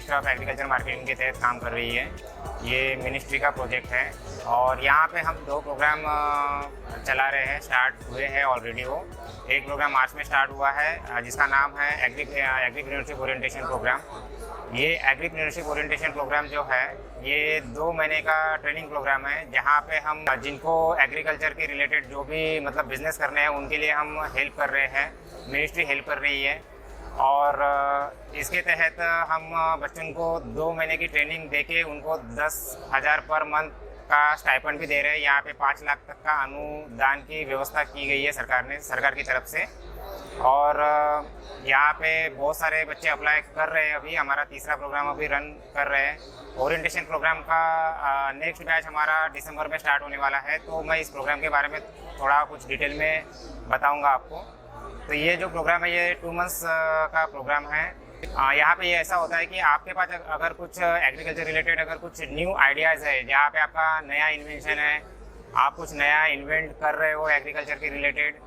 Ministry of agriculture marketing के तहत काम कर रही है। ये मिनिस्ट्री का प्रोजेक्ट है और यहाँ पे हम 2 प्रोग्राम चला रहे हैं, स्टार्ट हुए हैं ऑलरेडी। वो एक प्रोग्राम मार्च में स्टार्ट हुआ है जिसका नाम है एग्रीप्रेन्योरशिप ओरिएंटेशन प्रोग्राम। ये एग्रीप्रेन्योरशिप ओरिएंटेशन प्रोग्राम जो है ये 2 महीने का ट्रेनिंग प्रोग्राम है, जहाँ पे हम जिनको एग्रीकल्चर के रिलेटेड जो भी मतलब बिजनेस करने हैं उनके लिए हम हेल्प कर रहे हैं, मिनिस्ट्री हेल्प कर रही है। और इसके तहत हम बच्चों को 2 महीने की ट्रेनिंग देके उनको 10,000 पर मंथ का स्टाइपेंड भी दे रहे हैं। यहाँ पे 5 लाख तक का अनुदान की व्यवस्था की गई है सरकार की तरफ से। और यहाँ पे बहुत सारे बच्चे अप्लाई कर रहे हैं। अभी हमारा 3रा प्रोग्राम अभी रन कर रहे हैं। ओरिएंटेशन प्रोग्राम का नेक्स्ट बैच हमारा दिसंबर में स्टार्ट होने वाला है, तो मैं इस प्रोग्राम के बारे में थोड़ा कुछ डिटेल में बताऊंगा आपको। तो ये जो प्रोग्राम है ये 2 मंथ्स का प्रोग्राम है। यहाँ पे ये ऐसा होता है कि आपके पास अगर कुछ एग्रीकल्चर रिलेटेड अगर कुछ न्यू आइडियाज़ है, जहाँ पे आपका नया इन्वेंशन है, आप कुछ नया इन्वेंट कर रहे हो एग्रीकल्चर के रिलेटेड,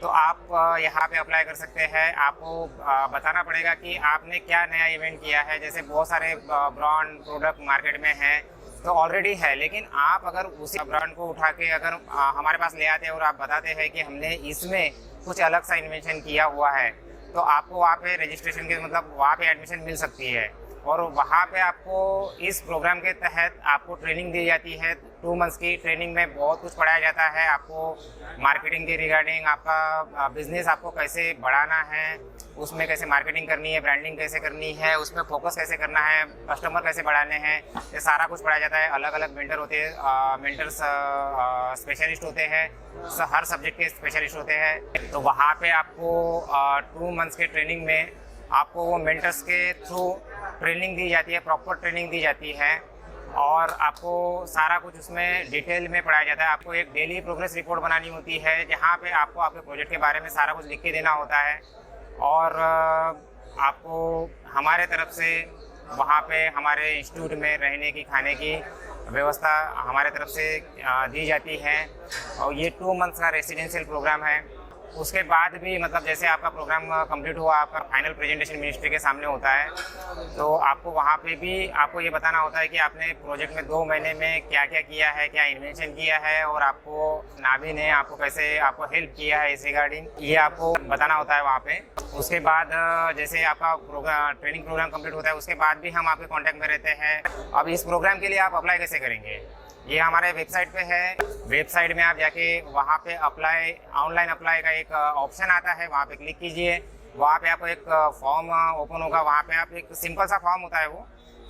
तो आप यहाँ पे अप्लाई कर सकते हैं। आपको बताना पड़ेगा कि आपने क्या नया इवेंट किया है। जैसे बहुत सारे ब्रांड प्रोडक्ट मार्केट में हैं तो ऑलरेडी है, लेकिन आप अगर उसी ब्रांड को उठा के अगर हमारे पास ले आते हैं और आप बताते हैं कि हमने इसमें कुछ अलग सा इन्वेंशन किया हुआ है, तो आपको वहाँ पे रजिस्ट्रेशन के मतलब वहाँ पे एडमिशन मिल सकती है। और वहाँ पे आपको इस प्रोग्राम के तहत आपको ट्रेनिंग दी जाती है। 2 मंथ्स की ट्रेनिंग में बहुत कुछ पढ़ाया जाता है आपको, मार्केटिंग के रिगार्डिंग, आपका बिजनेस आपको कैसे बढ़ाना है, उसमें कैसे मार्केटिंग करनी है, ब्रांडिंग कैसे करनी है, उसमें फोकस कैसे करना है, कस्टमर कैसे बढ़ाने हैं, ये सारा कुछ पढ़ाया जाता है। अलग अलग मेंटर होते हैं, मेंटर्स स्पेशलिस्ट होते हैं, हर सब्जेक्ट के स्पेशलिस्ट होते हैं। तो वहाँ पे आपको 2 मंथ्स के ट्रेनिंग में आपको वो मेंटर्स के थ्रू ट्रेनिंग दी जाती है, प्रॉपर ट्रेनिंग दी जाती है और आपको सारा कुछ उसमें डिटेल में पढ़ाया जाता है। आपको एक डेली प्रोग्रेस रिपोर्ट बनानी होती है, जहाँ पे आपको आपके प्रोजेक्ट के बारे में सारा कुछ लिख के देना होता है। और आपको हमारे तरफ से वहाँ पे हमारे इंस्टीट्यूट में रहने की, खाने की व्यवस्था हमारे तरफ से दी जाती है। और ये 2 मंथ्स का रेसिडेंशियल प्रोग्राम है। उसके बाद भी मतलब जैसे आपका प्रोग्राम कंप्लीट हुआ, आपका फाइनल प्रेजेंटेशन मिनिस्ट्री के सामने होता है, तो आपको वहाँ पे भी आपको ये बताना होता है कि आपने प्रोजेक्ट में 2 महीने में क्या क्या किया है, क्या इन्वेंशन किया है और आपको नाभि ने आपको कैसे आपको हेल्प किया है इस रिगार्डिंग, ये आपको बताना होता है वहाँ पे। उसके बाद जैसे आपका ट्रेनिंग प्रोग्राम कंप्लीट होता है, उसके बाद भी हम आपके कॉन्टैक्ट में रहते हैं। अब इस प्रोग्राम के लिए आप अप्लाई कैसे करेंगे, ये हमारे वेबसाइट पे है। वेबसाइट में आप जाके वहाँ पे ऑनलाइन अप्लाई का एक ऑप्शन आता है, वहाँ पे क्लिक कीजिए। वहाँ पे आपको एक फॉर्म ओपन होगा, वहाँ पे आप एक सिंपल सा फॉर्म होता है वो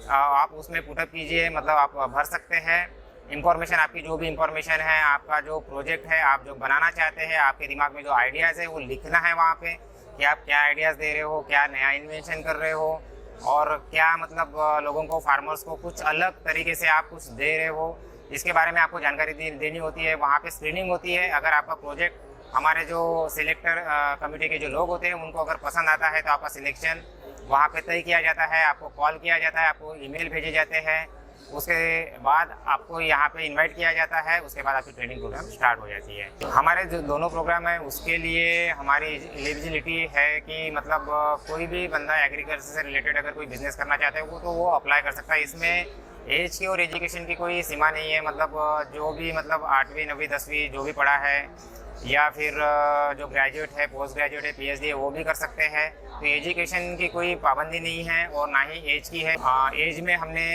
आप उसमें पुटअप कीजिए, मतलब आप भर सकते हैं। इंफॉर्मेशन आपकी जो भी इंफॉर्मेशन है, आपका जो प्रोजेक्ट है, आप जो बनाना चाहते हैं, आपके दिमाग में जो आइडियाज़ है वो लिखना है वहाँ पे कि आप क्या आइडियाज़ दे रहे हो, क्या नया इन्वेंशन कर रहे हो और क्या मतलब लोगों को, फार्मर्स को कुछ अलग तरीके से आप कुछ दे रहे हो, इसके बारे में आपको जानकारी देनी होती है। वहाँ पे स्क्रीनिंग होती है। अगर आपका प्रोजेक्ट हमारे जो सिलेक्टर कमेटी के जो लोग होते हैं उनको अगर पसंद आता है तो आपका सिलेक्शन वहाँ पे तय किया जाता है, आपको कॉल किया जाता है, आपको ईमेल भेजे जाते हैं। उसके बाद आपको यहाँ पे इनवाइट किया जाता है। उसके बाद आपकी ट्रेनिंग प्रोग्राम स्टार्ट हो जाती है। हमारे जो दोनों प्रोग्राम है उसके लिए हमारी एलिजिबिलिटी है कि मतलब कोई भी बंदा एग्रीकल्चर से रिलेटेड अगर कोई बिजनेस करना चाहता है तो वो अप्लाई कर सकता है। इसमें एज की और एजुकेशन की कोई सीमा नहीं है। मतलब जो भी मतलब 8वीं 9वीं 10वीं जो भी पढ़ा है या फिर जो ग्रेजुएट है, पोस्ट ग्रेजुएट है, पीएचडी है, वो भी कर सकते हैं। तो एजुकेशन की कोई पाबंदी नहीं है और ना ही एज की है। एज में हमने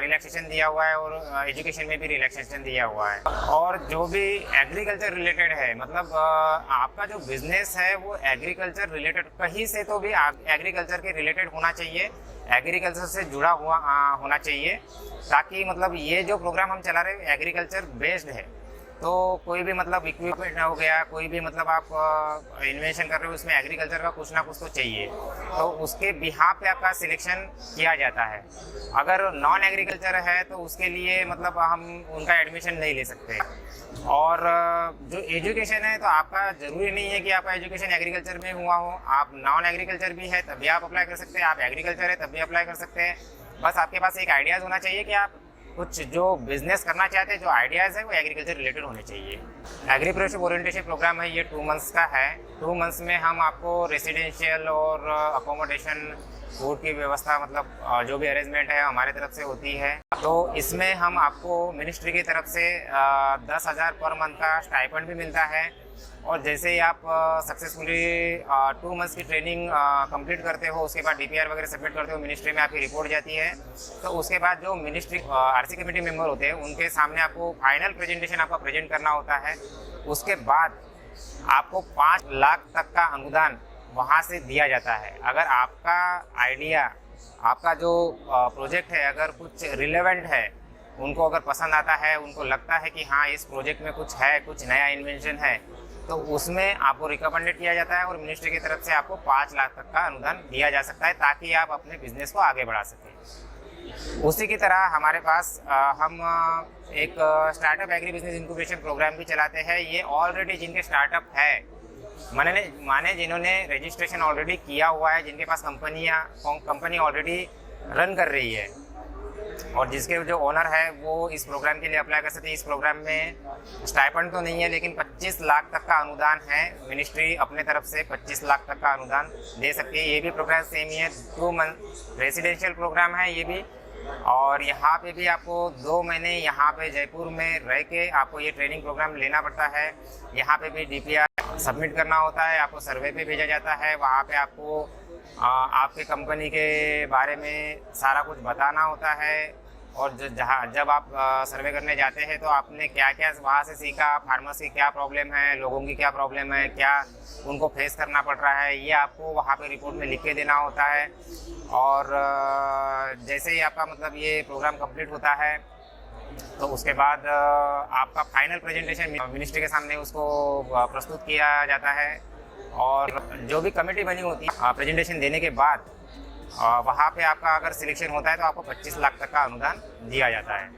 रिलैक्सेशन दिया हुआ है और एजुकेशन में भी रिलैक्सेशन दिया हुआ है। और जो भी एग्रीकल्चर रिलेटेड है, मतलब आपका जो बिजनेस है वो एग्रीकल्चर रिलेटेड कहीं से तो भी एग्रीकल्चर के रिलेटेड होना चाहिए, एग्रीकल्चर से जुड़ा हुआ होना चाहिए, ताकि मतलब ये जो प्रोग्राम हम चला रहे हैं एग्रीकल्चर बेस्ड है। तो कोई भी मतलब इक्विपमेंट हो गया, कोई भी मतलब आप इन्वेंशन कर रहे हो उसमें एग्रीकल्चर का कुछ ना कुछ तो चाहिए, तो उसके बिहाफ पे आपका सिलेक्शन किया जाता है। अगर नॉन एग्रीकल्चर है तो उसके लिए मतलब हम उनका एडमिशन नहीं ले सकते। और जो एजुकेशन है तो आपका ज़रूरी नहीं है कि आपका एजुकेशन एग्रीकल्चर में हुआ हो, आप नॉन एग्रीकल्चर भी है तब भी आप अप्लाई कर सकते हैं, आप एग्रीकल्चर है तब भी अप्लाई कर सकते हैं। बस आपके पास एक आइडियाज़ होना चाहिए कि आप कुछ जो बिजनेस करना चाहते हैं, जो आइडियाज़ है वो एग्रीकल्चर रिलेटेड होने चाहिए। एग्रीप्रेन्योरशिप ओरिएंटेशन प्रोग्राम है, ये 2 मंथ्स का है। 2 मंथ्स में हम आपको रेसिडेंशियल और अकोमोडेशन फूड की व्यवस्था मतलब जो भी अरेंजमेंट है हमारे तरफ से होती है। तो इसमें हम आपको मिनिस्ट्री की तरफ से 10,000 पर मंथ का स्टाइपेंड भी मिलता है। और जैसे ही आप सक्सेसफुली 2 मंथ्स की ट्रेनिंग कंप्लीट करते हो, उसके बाद DPR वगैरह सबमिट करते हो, मिनिस्ट्री में आपकी रिपोर्ट जाती है। तो उसके बाद जो मिनिस्ट्री RC कमेटी मेंबर होते हैं उनके सामने आपको फाइनल प्रेजेंटेशन आपका प्रेजेंट करना होता है। उसके बाद आपको 5 लाख तक का अनुदान वहाँ से दिया जाता है। अगर आपका आइडिया, आपका जो प्रोजेक्ट है अगर कुछ रिलेवेंट है, उनको अगर पसंद आता है, उनको लगता है कि हाँ इस प्रोजेक्ट में कुछ है, कुछ नया इन्वेंशन है, तो उसमें आपको रिकमेंडेड किया जाता है और मिनिस्ट्री की तरफ से आपको 5 लाख तक का अनुदान दिया जा सकता है ताकि आप अपने बिजनेस को आगे बढ़ा सकें। उसी की तरह हमारे पास हम एक startup agri business incubation programme भी चलाते हैं। ये ऑलरेडी जिनके स्टार्टअप है, माने जिन्होंने रजिस्ट्रेशन ऑलरेडी किया हुआ है, जिनके पास कंपनी ऑलरेडी रन कर रही है और जिसके जो ओनर है वो इस प्रोग्राम के लिए अप्लाई कर सकते हैं। इस प्रोग्राम में स्टाइपेंड तो नहीं है लेकिन 25 लाख तक का अनुदान है। मिनिस्ट्री अपने तरफ से 25 लाख तक का अनुदान दे सकती है। ये भी प्रोग्राम सेम ही है, 2 मंथ रेसिडेंशियल प्रोग्राम है ये भी। और यहाँ पे भी आपको 2 महीने यहाँ पे जयपुर में रह के आपको ये ट्रेनिंग प्रोग्राम लेना पड़ता है। यहाँ पे भी DPR सबमिट करना होता है, आपको सर्वे पे भेजा जाता है। वहाँ पे आपको आपके कंपनी के बारे में सारा कुछ बताना होता है। और जब आप सर्वे करने जाते हैं तो आपने क्या क्या वहाँ से सीखा, फार्मर्स की क्या प्रॉब्लम है, लोगों की क्या प्रॉब्लम है, क्या उनको फेस करना पड़ रहा है, ये आपको वहाँ पे रिपोर्ट में लिख के देना होता है। और जैसे ही आपका मतलब ये प्रोग्राम कंप्लीट होता है तो उसके बाद आपका फाइनल प्रेजेंटेशन मिनिस्ट्री के सामने उसको प्रस्तुत किया जाता है। और जो भी कमेटी बनी होती है प्रेजेंटेशन देने के बाद वहाँ पे आपका अगर सिलेक्शन होता है तो आपको 25 लाख तक का अनुदान दिया जाता है।